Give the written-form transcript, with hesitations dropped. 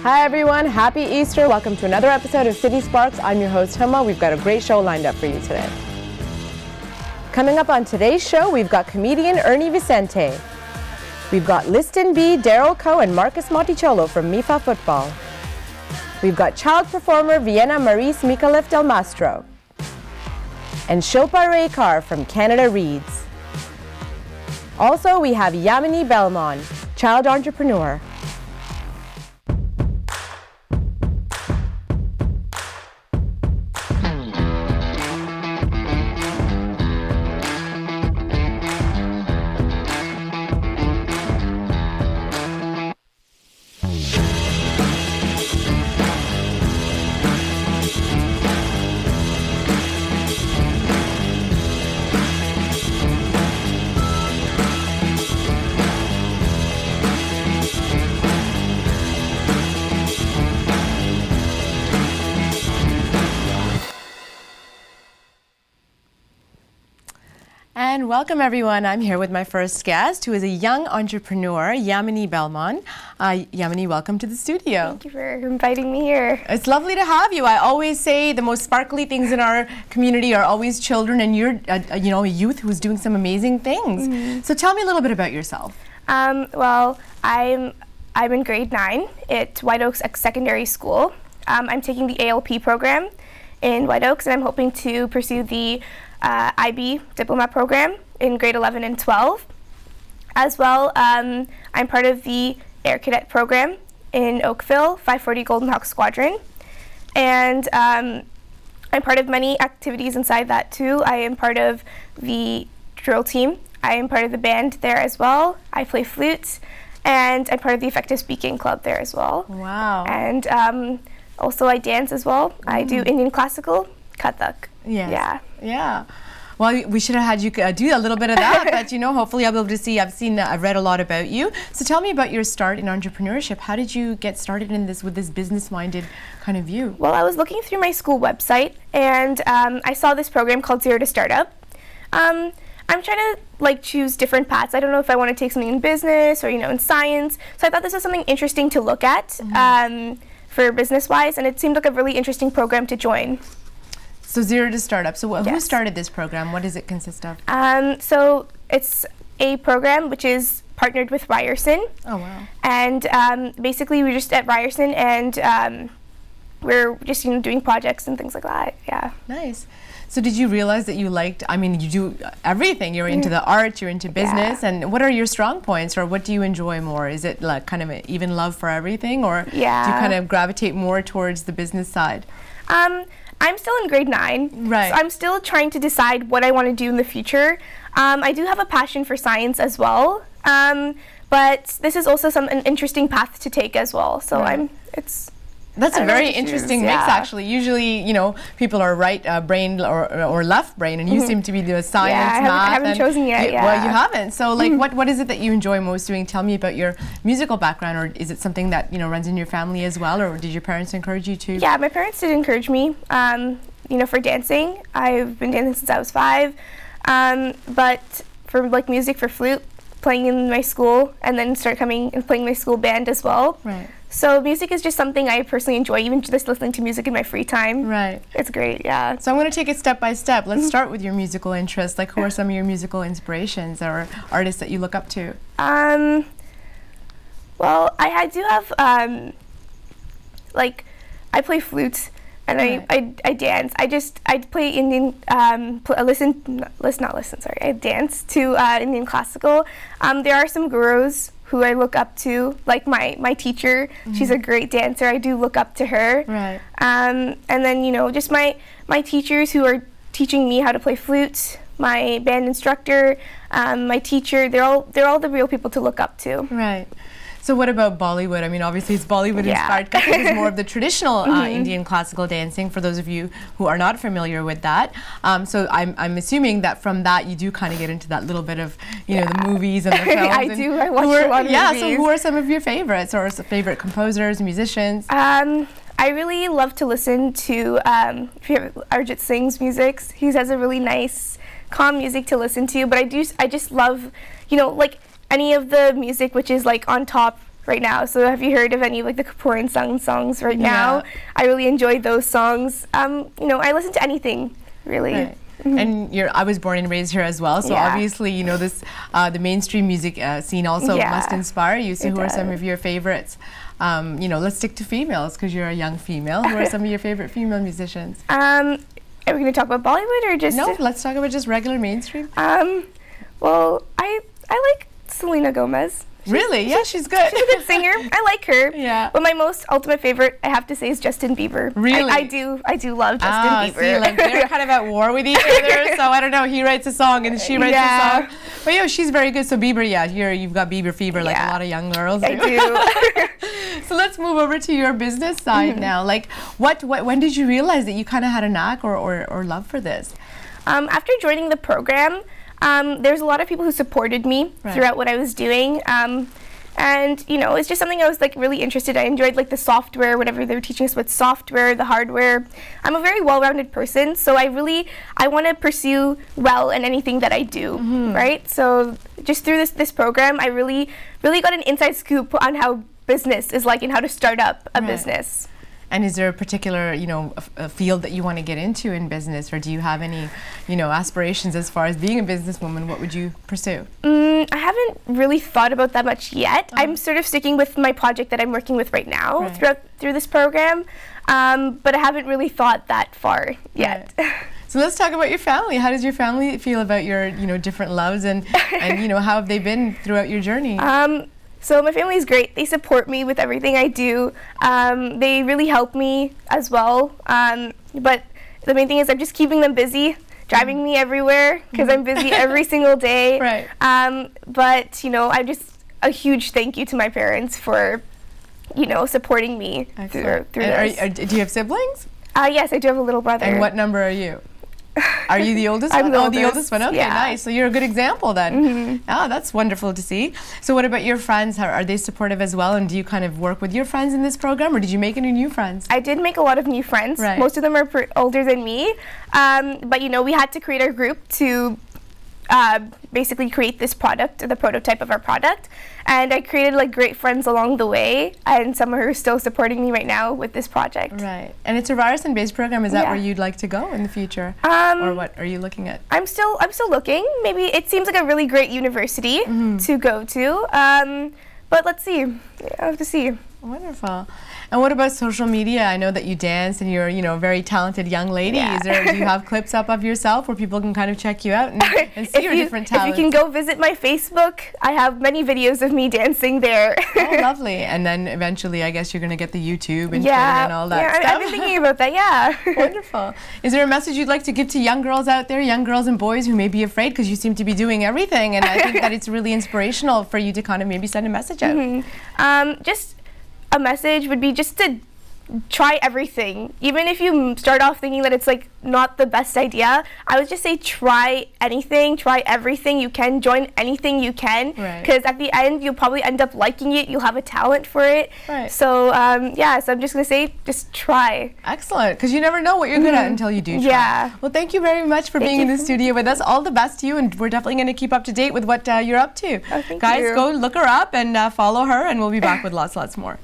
Hi everyone, happy Easter. Welcome to another episode of City Sparks. I'm your host Huma. We've got a great show lined up for you today. Coming up on today's show, we've got comedian Ernie Vicente. We've got Liston B, Daryl Coe, and Marcus Monticello from MIFA Football. We've got child performer Vienna Maurice Micallef Del Mastro. And Shilpa Raykar from Canada Reads. Also, we have Yamini Belmonn, child entrepreneur. And welcome everyone. I'm here with my first guest, who is a young entrepreneur, Yamini Belmonn. Yamini, welcome to the studio. Thank you for inviting me here. It's lovely to have you. I always say the most sparkly things in our community are always children, and you're a youth who's doing some amazing things. Mm-hmm. So tell me a little bit about yourself. Well, I'm in grade 9 at White Oaks Secondary School. I'm taking the ALP program in White Oaks, and I'm hoping to pursue the IB diploma program in grade 11 and 12. As well, I'm part of the Air Cadet program in Oakville, 540 Golden Hawk Squadron. And I'm part of many activities inside that too. I am part of the drill team. I am part of the band there as well. I play flute, and I'm part of the Effective Speaking Club there as well. Wow. And also I dance as well. I do Indian classical, Kathak. Yes. Yeah. Well, we should have had you do a little bit of that, but hopefully I'll be able to see. I've read a lot about you. So tell me about your start in entrepreneurship. How did you get started in this with this business-minded kind of view? Well, I was looking through my school website, and I saw this program called Zero to Startup. I'm trying to choose different paths. I don't know if I want to take something in business or in science. So I thought this was something interesting to look at for business-wise, and it seemed like a really interesting program to join. So Zero to Startup. So who started this program? What does it consist of? So it's a program which is partnered with Ryerson. Oh, wow. And basically we're just at Ryerson, and we're just doing projects and things like that. Yeah. Nice. So did you realize that you liked, you do everything. You're into the art, you're into business, and what are your strong points, or what do you enjoy more? Is it like kind of an even love for everything, or do you kind of gravitate more towards the business side? I'm still in grade 9, right? So I'm still trying to decide what I want to do in the future. I do have a passion for science as well, but this is also an interesting path to take as well. So That's a very interesting mix, actually. Usually, people are right brain or left brain, and you seem to be the science, math. I haven't chosen yet. Well, you haven't. So, what is it that you enjoy most doing? Tell me about your musical background, or is it something that runs in your family as well, or did your parents encourage you to? Yeah, my parents did encourage me. For dancing, I've been dancing since I was 5. But for music, for flute, playing in my school, and then start coming and playing my school band as well. Right. So music is just something I personally enjoy, even just listening to music in my free time. Right. It's great, yeah. So I'm going to take it step by step. Let's start with your musical interests. Who are some of your musical inspirations or artists that you look up to? Well, I do have, I play flute, and I dance. I play Indian, I dance to Indian classical. There are some gurus who I look up to, like my teacher. She's a great dancer. I do look up to her. Right. And then just my teachers who are teaching me how to play flute. My band instructor, my teacher. They're all the real people to look up to. Right. So what about Bollywood? Obviously it's Bollywood inspired. Kathak is more of the traditional Indian classical dancing, for those of you who are not familiar with that. So I'm assuming that from that you do kind of get into that little bit of, the movies and the films. I do. I watch a lot of movies. So who are some of your favorites, or favorite composers, musicians? I really love to listen to Arjit Singh's music. He has a really nice, calm music to listen to. But I just love, any of the music which is on top right now. So have you heard of any of like the Kapoor and Sung songs right now? I really enjoy those songs. You know, I listen to anything really. Right. And I was born and raised here as well, so obviously, you know, this the mainstream music scene also must inspire you. So who are some of your favorites? You know, let's stick to females because you're a young female. Who are some of your favorite female musicians? Are we going to talk about Bollywood or just? No, let's talk about just regular mainstream. Well, I like Selena Gomez. Really? Yeah, she's good. She's a good singer. I like her. Yeah. But my most ultimate favorite, I have to say, is Justin Bieber. Really? I do love Justin Bieber. See, like they're kind of at war with each other, so I don't know. He writes a song and she writes a song. But yeah, she's very good. So Bieber, you've got Bieber fever like a lot of young girls. I do. So let's move over to your business side now. Like, when did you realize that you kind of had a knack or love for this? After joining the program, there's a lot of people who supported me throughout what I was doing. And, you know, it's just something I was like really interested in. I enjoyed like the software, whatever they were teaching us with software, the hardware. I'm a very well-rounded person, so I want to pursue well in anything that I do, right? So just through this program, I really got an inside scoop on how business is like and how to start up a business. And is there a particular, you know, a field that you want to get into in business, or do you have any, you know, aspirations as far as being a businesswoman? What would you pursue? I haven't really thought about that much yet. I'm sort of sticking with my project that I'm working with right now through this program, but I haven't really thought that far yet. So let's talk about your family. How does your family feel about your, you know, different loves and you know, how have they been throughout your journey? So my family is great. They support me with everything I do. They really help me as well. But the main thing is I'm just keeping them busy, driving me everywhere because I'm busy every single day. But, you know, a huge thank you to my parents for, you know, supporting me through this. Do you have siblings? Yes, I do have a little brother. And what number are you? Are you the oldest one? I'm the oldest. The oldest one. Okay, nice. So you're a good example then. Oh, that's wonderful to see. So what about your friends? Are they supportive as well? And do you kind of work with your friends in this program, or did you make any new friends? I did make a lot of new friends. Most of them are older than me. But, you know, we had to create our group to basically create this product, the prototype of our product. And I created like great friends along the way, and some are still supporting me right now with this project. Right. And it's a Ryerson-based program. Is that where you'd like to go in the future? Or what are you looking at? I'm still looking. Maybe it seems like a really great university to go to. But let's see. I have to see. Wonderful. And what about social media? I know that you dance and you're, you know, a very talented young lady. Do you have clips up of yourself where people can kind of check you out and see your different talents? If you can go visit my Facebook, I have many videos of me dancing there. Oh, lovely. And then eventually, I guess you're going to get the YouTube and Twitter and all that stuff. I've been thinking about that, Wonderful. Is there a message you'd like to give to young girls out there, young girls and boys who may be afraid, because you seem to be doing everything, and I think that it's really inspirational for you to kind of maybe send a message out? Just a message would be just to try everything. Even if you start off thinking that it's like not the best idea, I would just say try anything, try everything you can, join anything you can, because at the end you'll probably end up liking it, you'll have a talent for it. So so I'm just gonna say just try. Excellent, because you never know what you're good at until you do try. Well, thank you very much for being in the studio with us. All the best to you, and we're definitely going to keep up to date with what you're up to. Guys, go look her up and follow her, and we'll be back with lots more.